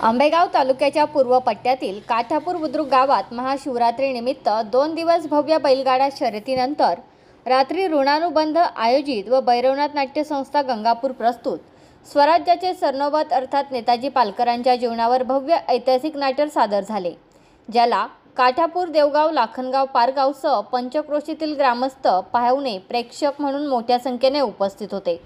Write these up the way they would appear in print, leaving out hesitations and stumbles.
आंबेगाव तालुक्याच्या पूर्व पट्ट्यातील काठापूर बुद्रुक गावात महाशिवरात्रीनिमित्त 2 दिवस भव्य बैलगाडा शर्यतीनंतर रात्री ऋणानुबंध आयोजित व भैरवनाथ नाट्य संस्था गंगापूर प्रस्तुत स्वराज्याचे सरनोबत अर्थात नेताजी पालकरांच्या जीवनावर भव्य ऐतिहासिक नाट्य सादर झाले, ज्याला काठापूर, देवगाव, लाखनगाव, पारगावसह पंचक्रोशीतील ग्रामस्थ, पाहुणे, प्रेक्षक म्हणून मोठ्या संख्येने उपस्थित होते।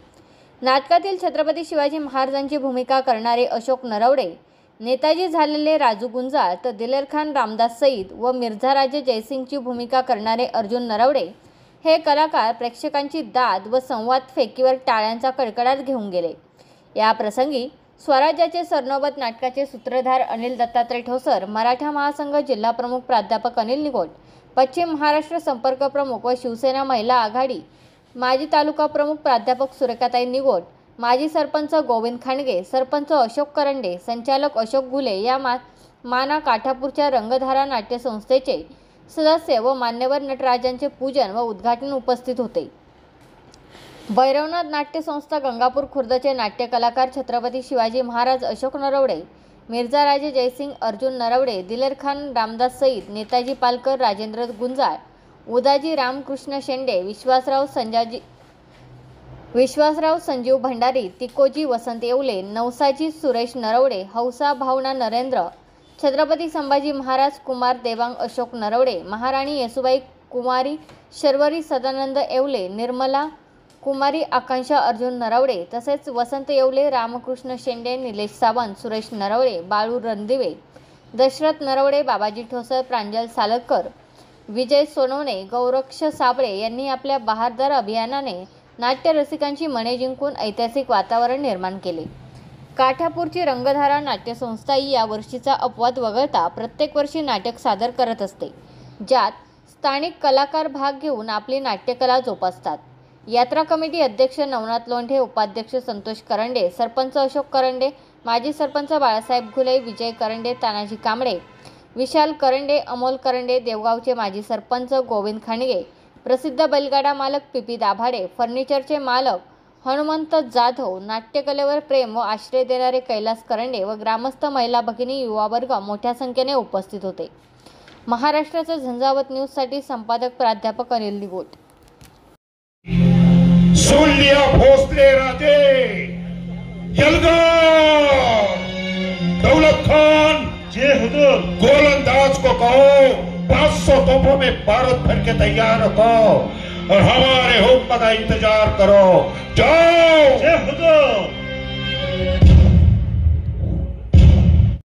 नाटकातील छत्रपती शिवाजी महाराजांची भूमिका करणारे अशोक नरवडे, नेताजी झालेले राजू गुंजाळ, तर दिलेर खान रामदास सईद व मिर्झा राजे जयसिंगची भूमिका करणारे अर्जुन नरवडे हे कलाकार प्रेक्षकांची दाद व संवाद फेकीवर टाळ्यांचा कडकडाट घेऊन गेले। या प्रसंगी स्वराज्याचे सरनोबत नाटकाचे सूत्रधार अनिल दत्तात्रय ठोसर, मराठा महासंघ जिल्हा प्रमुख प्राध्यापक अनिल निगोट, पश्चिम महाराष्ट्र संपर्क प्रमुख व शिवसेना महिला आघाडी माजी तालुका प्रमुख प्राध्यापक सुरेखाताई निगोट, माजी सरपंच गोविंद खांडगे, सरपंच अशोक करंडे, संचालक अशोक घुले या माना काठापूरच्या रंगधारा नाट्य संस्थेचे सदस्य व मान्यवर नटराजांचे पूजन व उद्घाटन उपस्थित होते। भैरवनाथ नाट्य संस्था गंगापूर खुर्दचे नाट्य कलाकार छत्रपती शिवाजी महाराज अशोक नरवडे, मिर्झा राजे जयसिंग, अर्जुन नरवडे, दिलेर खान रामदास सईद, नेताजी पालकर, राजेंद्र गुंजाळ, उदाजी रामकृष्ण शेंडे, विश्वासराव संजीव भंडारी, तिकोजी वसंत येवले, नवसाजी सुरेश नरवडे, हौसा भावना नरेंद्र, छत्रपती संभाजी महाराज कुमार देवांग अशोक नरवडे, महाराणी येसुबाई कुमारी शर्वरी सदानंद येवले, निर्मला कुमारी आकांक्षा अर्जुन नरवडे, तसेच वसंत येवले, रामकृष्ण शेंडे, निलेश सावंत, सुरेश नरवडे, बाळू रणदिवे, दशरथ नरवडे, बाबाजी ठोसर, प्रांजल सालकर, विजय सोनवणे, गौरक्ष साबळे यांनी आपल्या बहारदार अभियानाने नाट्य रसिकांची मने जिंकून ऐतिहासिक वातावरण निर्माण केले। काठापूरची रंगधारा नाट्य संस्था ही या वर्षीचा अपवाद वगळता प्रत्येक वर्षी नाटक सादर करत असते, ज्यात स्थानिक कलाकार भाग घेऊन आपली नाट्यकला जोपासतात। यात्रा कमिटी अध्यक्ष नवनाथ लोंढे, उपाध्यक्ष संतोष करंडे, सरपंच अशोक करंडे, माजी सरपंच बाळासाहेब घुले, विजय करंडे, तानाजी कांबळे, विशाल करंडे, अमोल करंडे, देवगावचे माजी सरपंच गोविंद खांडगे, प्रसिद्ध बैलगाडा मालक पीपी दाभाडे, फर्निचरचे मालक हनुमंत जाधव, नाट्यकलेवर प्रेम व आश्रय देणारे कैलास करंडे व ग्रामस्थ, महिला भगिनी, युवा वर्ग मोठ्या संख्येने उपस्थित होते। महाराष्ट्राचा झंझावत न्यूजसाठी संपादक प्राध्यापक अनिल निगोट। सुन लिया भोसले राजे, यलगांव, दौलत खान जय हुजूर। गोलंदाज को कहो 500 तोपों में भारत भर के तैयार रखो और हमारे हुक्म का इंतजार करो। जाओ। जय हुजूर।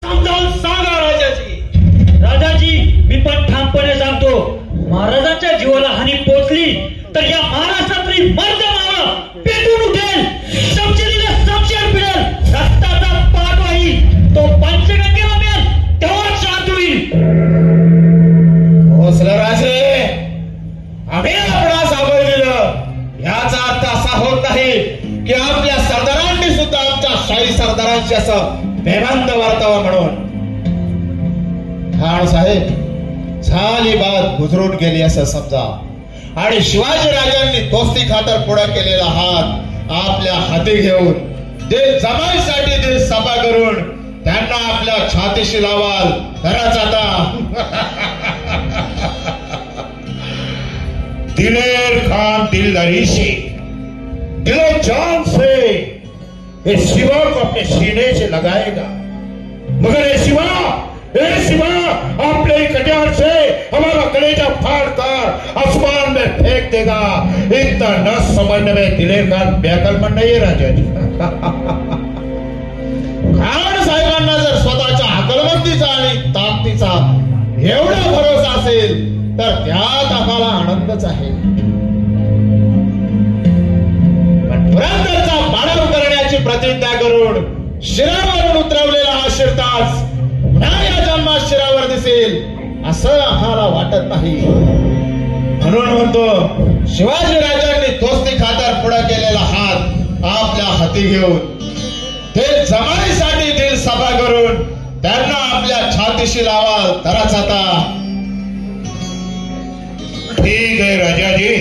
समजावून सांगा राजाजी। राजाजी, मी पण ठामपणे सांगतो, महाराजांच्या जीवाला हानी पोचली तर या महाराष्ट्रातली मर्द मावळा पेटून उठेल, शमशेरीला शमशेर पिळेल, रक्ताचा पाठ वाहील, तो पंचगंगेला मिळेल तेव्हा शांत होईल। भोसले राजे, आम्ही आपणास आबळ दिलं याचा अर्थ असा होत नाही की आपल्या सरदारांनी सुद्धा आमच्या शाही सरदारांशी असं बेबंद वर्तावा म्हणून। खान साहेब, झाली बात गुजरून गेली असं समजा आणि शिवाजी राजांनी दोस्ती खातर पुढे केलेला हात आपल्या हाती घेऊन दिल जमाईसाठी दिल सभा करून त्यांना आपल्या छातीशी लावाल तरच आता। दिलेर खान दिलदारी से, दिलो जान से इस शिवा को अपने सीने से लगाएगा, मगर ये शिवा अपने कटियार से हमारा कलेजा फाड़ कर आसमान में फेंक देगा। इतना न समझने में दिलेर खान बेअकल नहीं है राजा जी। खान साहेबांना जर स्वतःच्या अकलमंदीचा आणि ताकदीचा एवढा भरोसा असेल तर त्यात आम्हाला आनंदच आहे। पण पुरंदरचा पाडाव करण्याची प्रतिज्ञा करून शिरावरून उतरवलेला हा शिरताज पुन्हा या जन्मात शिरावर दिसेल असं आम्हाला वाटत नाही। म्हणून म्हणतो, शिवाजी राजांनी दोस्ती खातर पुढे केलेला हात आपल्या हाती घेऊन ते जमाईसाठी दिल सभा करून त्यांना आपल्या छातीशी लावाल तरच आता। ठीक है राजा जी,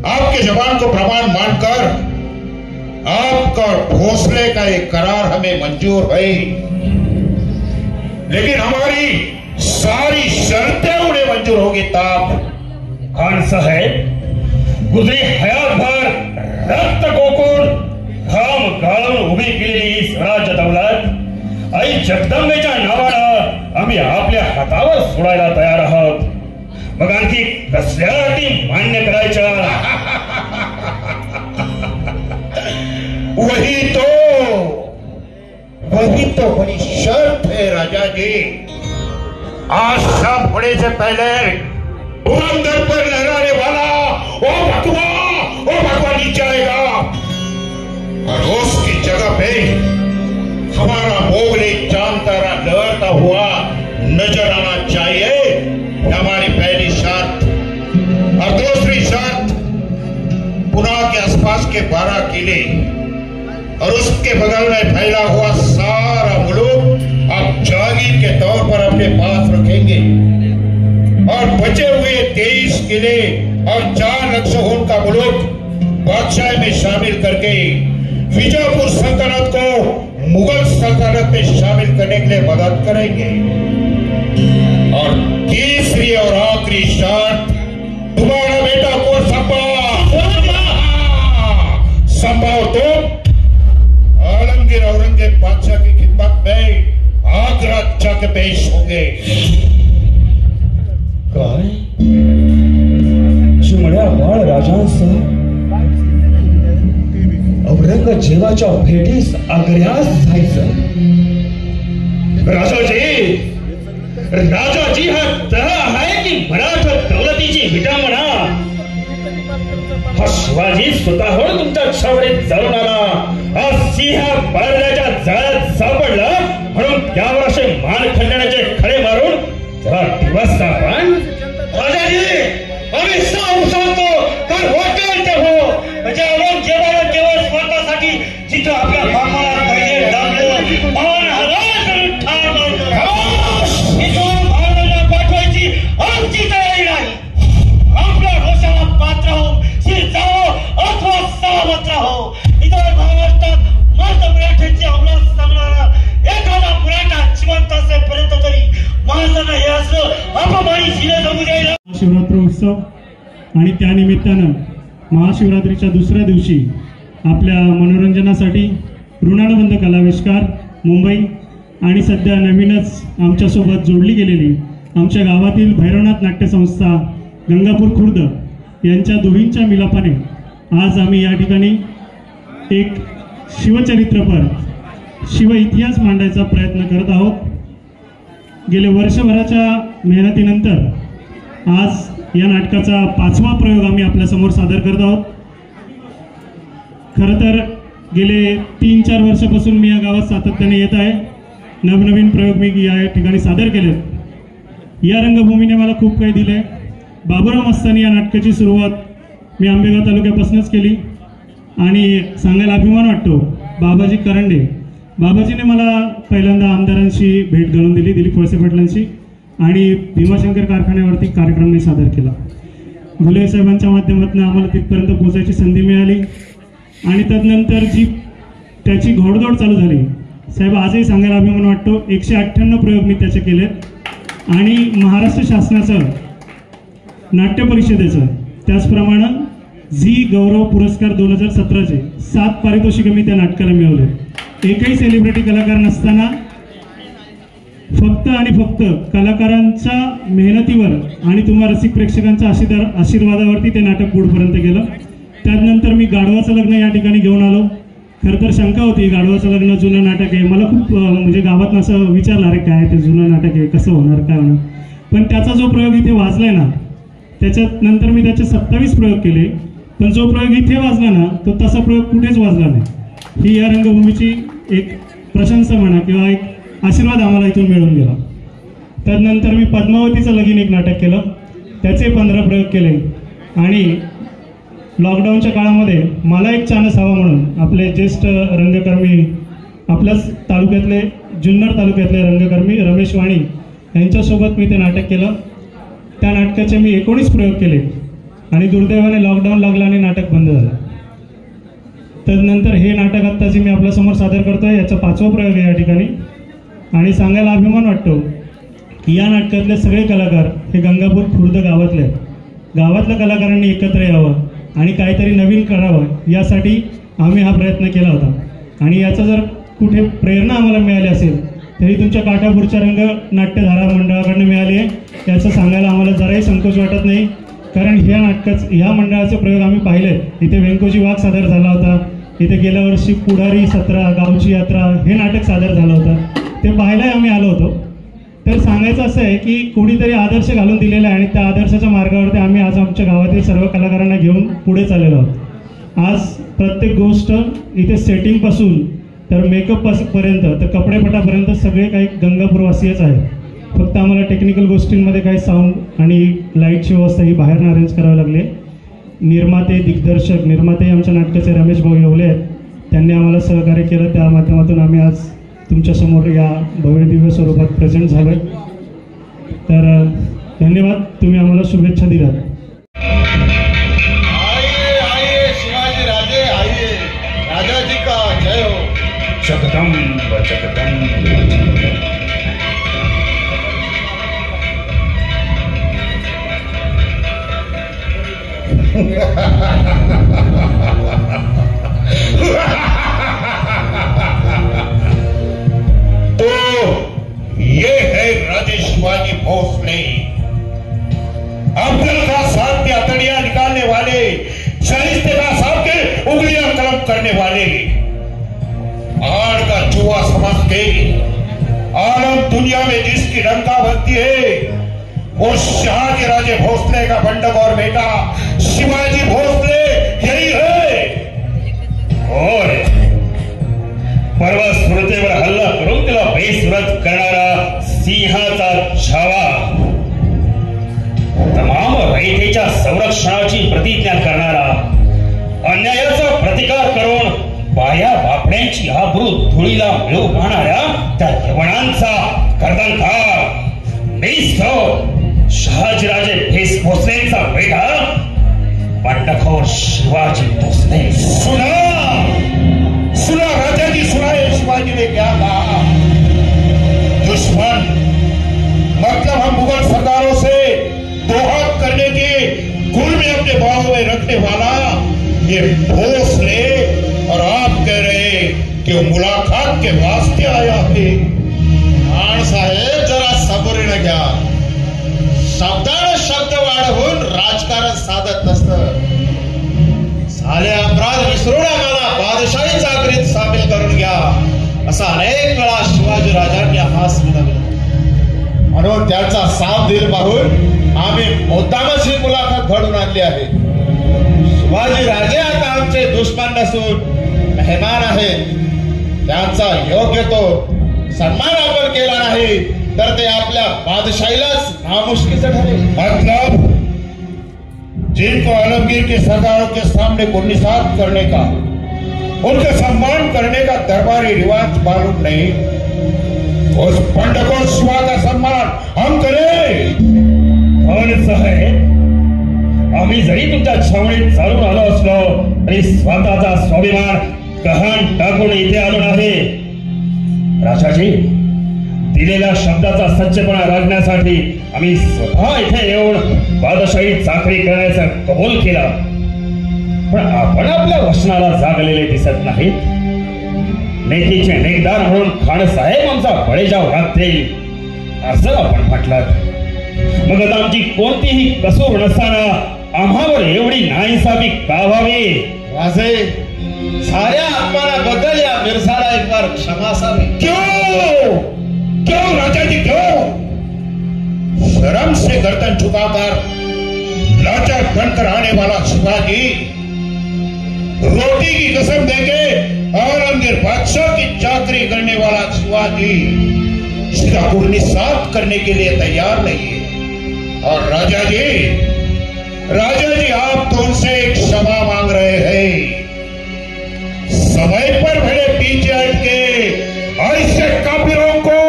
आपके जवान को प्रमाण मानकर आपका भोसले का एक करार हमें मंजूर है, लेकिन हमारी सारी शर्तें उन्हें मंजूर होगी तब। खान साहेब, गुजरी हयात भर रक्त गोकुळ घाम गाळून उभी केलेली ही स्वराज्य दौलत आई जगदंबेच्या नावानं आम्ही आपल्या हातावर सोडायला तयार आहोत। मग आणखी कसल्या अटी मान्य करायच्या? वही तो बड़ी शर्त है राजा जी। आज शाम होने से पहले पुरंदर पर लहराने वाला वो भगवा नीचे आएगा और उसकी जगह पे हमारा मोगली चांद तारा लहरता हुआ नजर आना चाहिए। हमारी पहली शर्त। और दूसरी शर्त, पुना के आसपास के 12 किले और उसके बगल में फैला हुआ सारा मुल्क आप जागीर के तौर पर अपने पास रखेंगे और बचे हुए 23 किले और 4 लक्षों का मुल्क बादशाह में शामिल करके विजयपुर सल्तनत को मुगल सल्तनत में शामिल करने के लिए मदद करेंगे। और तीसरी और आखिरी शर्त, तुम्हारा बेटा को संभव तो आलमगीर औरंगजेब बादशाह की खिदमत में आगरा जाके पेश होंगे। काय चिमण्या बाळ राजांसह औरंगजेबाच्या भेटीस आग्र्यास जायचं? राजाजी हा तह आहे की मराठा दौलतीची विटंबना? हा शिवाजी स्वतःहून तुमच्या छावणीत चालून आला, हा सिंह बळवल्याच्या जाळ्यात सापडला म्हणून त्यावर असे मान खंडण्याचे खडे मारून त्याला दिवस सापण? राजाजी, आम्ही सांगतो तर वाटेल ते हो, म्हणजे औरंगजेबाला केवळ स्वतःसाठी जिथं आपल्या बापाला धैर्य लाभलं मान हलाल करून ठार मारलं, इथून महाराजांना पाठवायची आमची तयारी नाही। आपल्या रोषाला पात्र हो, शिर जावो अथवा सावध राहो। इथं महाराष्ट्रात मर्द मराठ्यांची अवलाद सांगणारा एखादा मराठा जिवंत असेपर्यंत तरी महाराजांना हे असं अपमानी शिले जगू द्यायला। शिवरात्र उत्सव आणि त्यानिमित्तानं महाशिवरात्रीच्या दुसऱ्या दिवशी आपल्या मनोरंजनासाठी ऋणानुबंध कलाविष्कार मुंबई आणि सध्या नवीनच आमच्यासोबत जोडली गेलेली आमच्या गावातील भैरवनाथ नाट्यसंस्था गंगापूर खुर्द यांच्या दोघींच्या मिलापाने आज आम्ही या ठिकाणी एक शिवचरित्रपर शिव इतिहास मांडायचा प्रयत्न करत आहोत। गेले वर्षभराच्या मेहनतीनंतर आज या नाटकाचा 5वा प्रयोग आम्ही आपल्यासमोर सादर करत आहोत। खरं तर गेले 3-4 वर्षापासून मी या गावात सातत्याने येत आहे, नवनवीन प्रयोग मी या ठिकाणी सादर केलेत। या रंगभूमीने मला खूप काही दिले। बाबुराव मस्तानी या नाटकाची सुरुवात मी आंबेगाव तालुक्यापासूनच केली आणि सांगायला अभिमान वाटतो बाबाजी करंडे, बाबाजीने मला पहिल्यांदा आमदारांशी भेट घालून दिली, दिलीप वळसे पाटलांशी, आणि भीमाशंकर कारखान्यावरती कार्यक्रम मी सादर केला। घुले साहेबांच्या माध्यमातून आम्हाला तिथपर्यंत पोहोचायची संधी मिळाली आणि तदनंतर जी त्याची घोडदौड चालू झाली, साहेब आजही सांगायला अभिमान वाटतो 198 प्रयोग मी त्याचे केलेत आणि महाराष्ट्र शासनाचं नाट्य परिषदेचं त्याचप्रमाणे झी गौरव पुरस्कार 2017चे 7 पारितोषिक मी त्या नाटकाला मिळवले। एकही सेलिब्रिटी कलाकार नसताना फक्त आणि फक्त कलाकारांच्या मेहनतीवर आणि तुम्हा रसिक प्रेक्षकांच्या आशीर्वादावरती ते नाटक पुढपर्यंत गेलं। त्यानंतर मी गाढवाचं लग्न या ठिकाणी घेऊन आलो। खरं तर शंका होती, गाढवाचं लग्न जुनं नाटक आहे, मला खूप म्हणजे गावात असं विचारलं अरे काय ते जुनं नाटक आहे, कसं होणार काय होणार, पण त्याचा जो प्रयोग इथे वाजलाय ना, त्याच्यात नंतर मी त्याचे 27 प्रयोग केले, पण जो प्रयोग इथे वाजला ना तो तसा प्रयोग कुठेच वाजला नाही। ही या रंगभूमीची एक प्रशंसा म्हणा किंवा एक आशीर्वाद आम्हाला इथून मिळून गेला। त्यानंतर मी पद्मावतीचं लगीन एक नाटक केलं, त्याचे 15 प्रयोग केले आणि लॉकडाऊनच्या काळामध्ये मला एक चान्स हवा म्हणून आपले ज्येष्ठ रंगकर्मी, आपल्याच तालुक्यातले जुन्नर तालुक्यातले रंगकर्मी रमेश वाणी यांच्यासोबत मी ते नाटक केलं। त्या नाटकाचे मी 19 प्रयोग केले आणि दुर्दैवाने लॉकडाऊन लागला आणि नाटक बंद झालं। तदनंतर हे नाटक आत्ता जे मी आपल्यासमोर सादर करतोय याचा 5वा प्रयोग आहे या ठिकाणी. आणि सांगायला अभिमान वाटतो की या नाटकातले सगळे कलाकार हे गंगापूर खुर्द गावातले आहेत. गावातल्या कलाकारांनी एकत्र यावं आणि काहीतरी नवीन करावं यासाठी आम्ही हा प्रयत्न केला होता. आणि याचा जर कुठे प्रेरणा आम्हाला मिळाली असेल तरी तुमच्या काठापूरच्या रंगनाट्यधारा मंडळाकडनं मिळाली आहे. याचं सांगायला आम्हाला जराही संकोच वाटत नाही, कारण ह्या मंडळाचे प्रयोग आम्ही पाहिले. इथे व्यंकोजी वाघ सादर झाला होता, इथे गेल्या वर्षी पुढारी 17 गावची यात्रा हे नाटक सादर झालं होतं, ते पाहायलाही आम्ही आलो होतो. तर सांगायचं असं आहे की कोणीतरी आदर्श घालून दिलेला आहे आणि त्या आदर्शाच्या मार्गावरती आम्ही आज आमच्या गावातील सर्व कलाकारांना घेऊन पुढे चाललेलो आहोत. आज प्रत्येक गोष्ट इथे सेटिंगपासून तर मेकअपपर्यंत तर कपडेपटापर्यंत सगळे काही गंगापूरवासीयच आहेत. फक्त आम्हाला टेक्निकल गोष्टींमध्ये काही साऊंड आणि लाईटची व्यवस्था ही बाहेरनं अरेंज करावी लागली. निर्माते आमच्या नाटकाचे रमेश भाऊ येवले आहेत, त्यांनी आम्हाला सहकार्य केलं. त्या माध्यमातून आम्ही आज तुमच्यासमोर या भव्य दिव्य स्वरूपात प्रेझेंट झालो आहे. तर धन्यवाद, तुम्ही आम्हाला शुभेच्छा दिल्यात. शिवाजी राजे आइए, राजाजी का जय हो. जगदंब जगदंब. तो ये है राजे शिवाजी भोसले, अफजल का साहब की हथेलियां निकालने वाले, शाइस्ते का साहब के उंगलियां कलम करने वाले, आड़ का जुआ समझ के आलम दुनिया में जिसकी डंका बनती है वो शाह के राजे भोसले का बंडक और बेटा शिवाजी भोसले यही है. और परवा सुरतेवर हल्ला करून त्याला बेसुरत करणारा सिंहाचा छावा, तमाम रयतेच्या संरक्षणाची प्रतिज्ञा करणारा, अन्यायाचा प्रतिकार करून बाया बापड्यांची आबरू धुळीला मिळवू पाहणाऱ्या त्या यवनांचा कर्दनकार शहाजीराजे भोसलेंचा बेटा बंडखोर शिवाजी भोसले. सुना राजा जी, सुनाए शिवाजी ने क्या कहा. दुश्मन मतलब हम मुगल सरदारों से दोहत करने के गुण में अपने बाहों में रखने वाला ये भोसले, और आप कह रहे कि वो मुलाकात के वास्ते आया है. खान साहेब जरा सबुरीनं घ्या. शब्दानं शब्द वाढवून राजकारण साधत नसतं. साले अपराध विसरून आम्हाला बादशाही चाकरीत सामील करून घ्या असा अनेक वेळा शिवाजी राजांनी हास विनवला. म्हणून त्याचा साथ दिल पाहून आम्ही मुद्दामच ही मुलाखत घडून आणली आहे. शिवाजी राजे आता आमचे दुश्मन नसून मेहमान आहेत. त्यांचा योग्य तो सन्मान आपण केला नाही तर ते आपल्या बादशाहीलाच नामुष्कीचं ठरेल. मतलब जिनको आलमगीर के सरदारों के सामने को निसात करने का, उनका सम्मान करने का दरबारी रिवाज मालूम नहीं, उस बंडखोर शिवा का सम्मान हम करें. कौन साहेब, आम्ही जरी तुमच्या छावणीत चालून आलो असलो तरी स्वतःचा स्वाभिमान गहाण टाकून इथे आलो नाही. राजाजी, दिलेल्या शब्दाचा सच्चेपणा राखण्यासाठी आम्ही स्वतः इथे येऊन बादशाही चाकरी करण्याचा कबूल केला. पण आपण आपल्या वचनाला जागलेले दिसत नाहीत. नेकीचे नेकदार म्हणून खान साहेब आमचा बळीजाव राखतील असं आपण म्हटलं. मग आता आमची कोणतीही कसूर नसताना आम्हावर एवढी नाइंसाफी का व्हावी. वाजे साऱ्या अपमानाबद्दल या मिरसाला एक बार क्षमा असावी. क्यों क्यों राजा जी क्यों. शर्म से गर्दन झुकाकर लाचार बनकर आने वाला शिवाजी, रोटी की कसम देके औरंगजेब बादशाह की चाकरी करने वाला शिवाजी सीधा कुर्नी साफ करने के लिए तैयार नहीं है. और राजा जी आप तो उनसे एक क्षमा मांग रहे हैं. समय पर भले पीछे हटके और इससे काफिरों को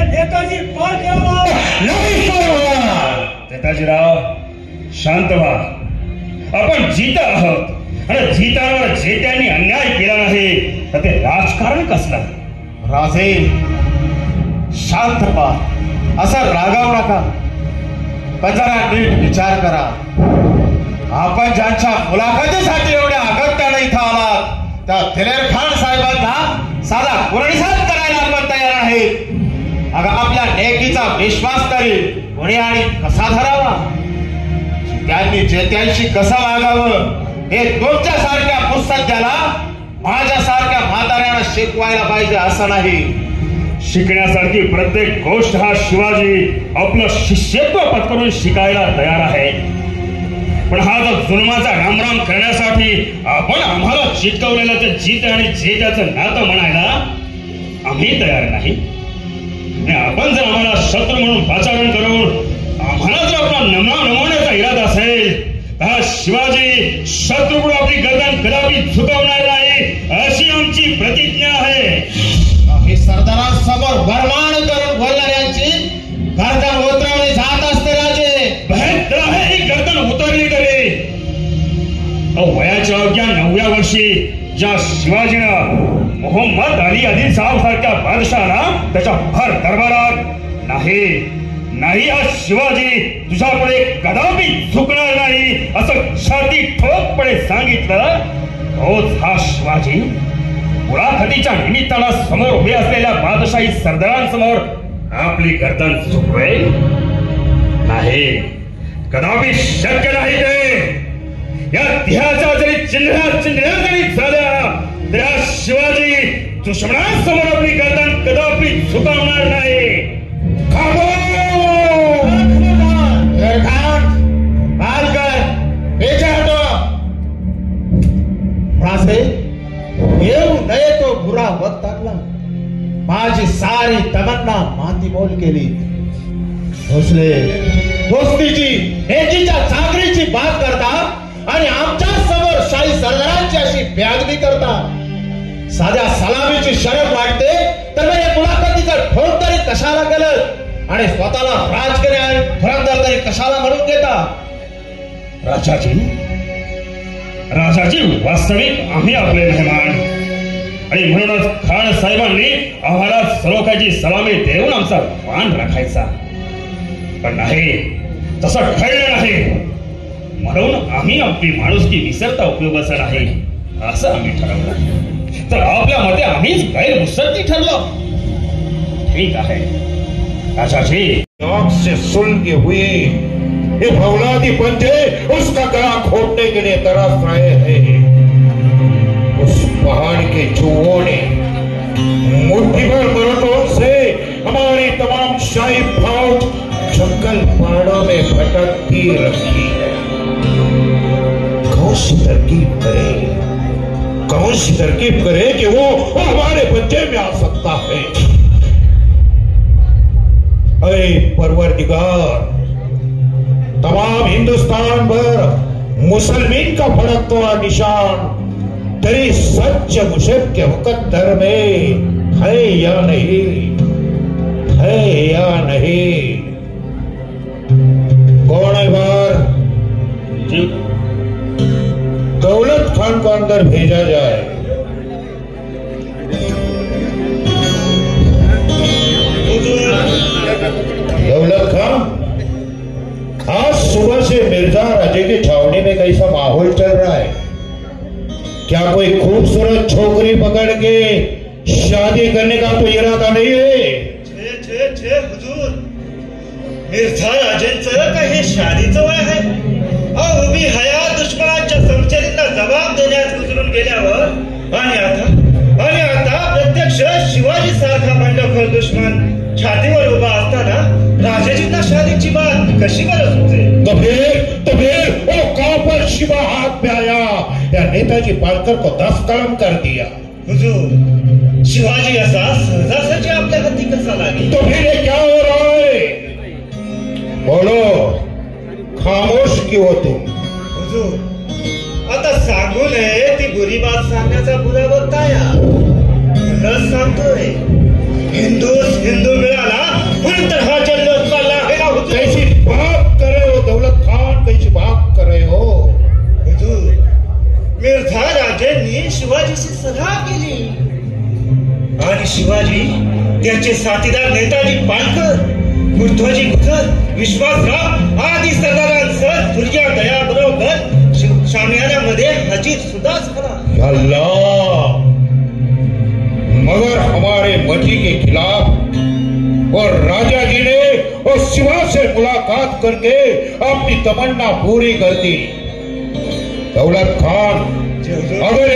नेता नेताजीराव, शांत व्हा. आपण जित आहोत आणि जितावर जेत्यांनी अन्याय केला नाही तर ते राजकारण कसलं? राजे शांत व्हा, असा रागावू नका, पण जरा नीट विचार करा. आपण ज्यांच्या मुलाखतीसाठी एवढ्या अगत्याने इथं आलात त्या दिलेर खान साहेबांना साधा कुरणीसाद करायला आपण तयार आहे. अगं आपल्या नेकीचा विश्वास तरी कोणी आणि कसा धरावा, त्यांनी जेत्यांशी कसं वागावं हे तुमच्या सारख्या पुस्तकाला माझ्यासारख्या म्हाताऱ्याला शिकवायला पाहिजे असं नाही. शिकण्यासारखी प्रत्येक गोष्ट हा शिवाजी आपलं शिष्यत्व पत्करून शिकायला तयार आहे. पण हा जो जुलमाचा रामराम करण्यासाठी आपण आम्हाला चिटकवलेलं ते जित आणि जेत्याचं नातं म्हणायला आम्ही तयार नाही. आपण जर आम्हाला शत्रू म्हणून पाचारण करून आम्हाला जर आपला नमवण्याचा इरादा असेल तर शिवाजी शत्रूकडून आपली गर्दन कदापि झुकवणार नाही अशी आमची प्रतिज्ञा आहे. हे सरदारांसमोर वरमाण करून बोलणाऱ्यांची गर्दन उतरवली जात असते राजे. बहेर आहे ही गर्दन उतरली तरी वयाच्या अवघ्या 9व्या वर्षी ज्या शिवाजीनं मोहम्मद अली आदिल साहेब सारख्या बादशाहाला त्याच्या भर दरबारात नाही आज शिवाजी तुझ्यापुढे कदापि झुकणार नाही असं छाती ठोकपणे सांगितलं. तोच हा शिवाजी मुलाखतीच्या निमित्ताला समोर उभे असलेल्या बादशाही सरदारांसमोर आपली गर्दन झुकवेल नाही. कदापि शक्य नाही. ते या देहाच्या जरी चिन्ह जरी झाल्या त्या शिवाजी दुश्मनांसमोर आपली गर्दन कदापि झुकवणार नाही. येऊ नये तो बुरा वक्त आला. माझी सारी तमन्ना माती मोल केली. भोसले दोस्तीची नेकीच्या चाकरीची बात करता आणि आमच्या समोर शाही सरदारांची अशी बेअदबी करता. साध्या सलामीची शरफ वाटते तर मग या मुलाखतीचा ठोक तरी कशाला केलं आणि स्वतःला राजकरी आणि धुरंधर तरी कशाला म्हणून घेता. राजाजी वास्तविक आम्ही आपले मेहमान आणि म्हणूनच खान साहेबांनी आम्हाला सलोख्याची सलामी देऊन आमचा मान राखायचा. पण नाही, तसं घडलं नाही. म्हणून आम्ही आपली माणुसकी विसरता उपयोगाचा नाही असं आम्ही ठरवलं. तर आपल्या मते आम्हीच गैरमुसर्ती ठरलो. ठीक आहे राजाजी. से सुन के हुए ये फौलादी पंजे उसका गला खोटने के लिए तरस रहे हैं. उस पहाड़ के चूहों ने मुट्ठी भर मर्दों से हमारी तमाम शाही फौज जंगल पहाड़ों में भटकती रखी है. कौन सी तरकीब करे कि वो हमारे पंजे में आ सकता है. अरे परवरदिगार, तमाम हिंदुस्तान भर मुसलमान का फड़कता निशान तेरी सच्चे मुशक के मुकद्दर में है या नहीं. कौन है बार? दौलत खान को अंदर भेजा जाए. दौलत खान, आज सुबह से मिर्जा राजे की छावनी में कैसा माहौल चल रहा है? क्या कोई खूबसूरत छोकरी पकड़ के शादी करने का तो इरादा नहीं है? हुजूर, मिर्झा राजेंचं काही शादीचं वय आहे. उभी हया दुश्मनाच्या समचरींना जबाब देण्यास उचलून गेल्यावर आणि आता प्रत्यक्ष शिवाजी सारखा बंडखोर दुश्मन छातीवर उभा असताना राजाजींना शादीची बात कशी बरं सुचेल? तो फिर वो काफिर शिवा हाथ में आया या नेताजी पालकर को 10 कलम कर दिया. हुजूर, शिवाजी असा सहजासहजी आपल्या हाती कसा लागेल? तो फिर ये क्या हो रहा है? बोलो, खामोश क्यों हो तुम? हुजूर, आता सांगू नये ती बुरी बात सांगण्याचा बुरा वक्त आया. म्हणूनच सांगतोय, हिंदू मिळाला म्हणून तर हा जल्लोष चालला आहे ना. कैसी बात करे हो मिर्झा राजेंनी शिवाजीशी सलाह केली आणि शिवाजी त्याचे साथीदार नेताजी पालकर, बुद्धजी गुजर, विश्वासराव आदी सरदारांसह दुर्या दया बरोबर शामियानामध्ये हजीर सुद्धा झाला। अल्लाह, मगर हमारे मजी के खिलाफ और राजा जी ने और शिवा से मुलाकात करके अपनी तमन्ना पूरी कर दी। दौलत खान अगर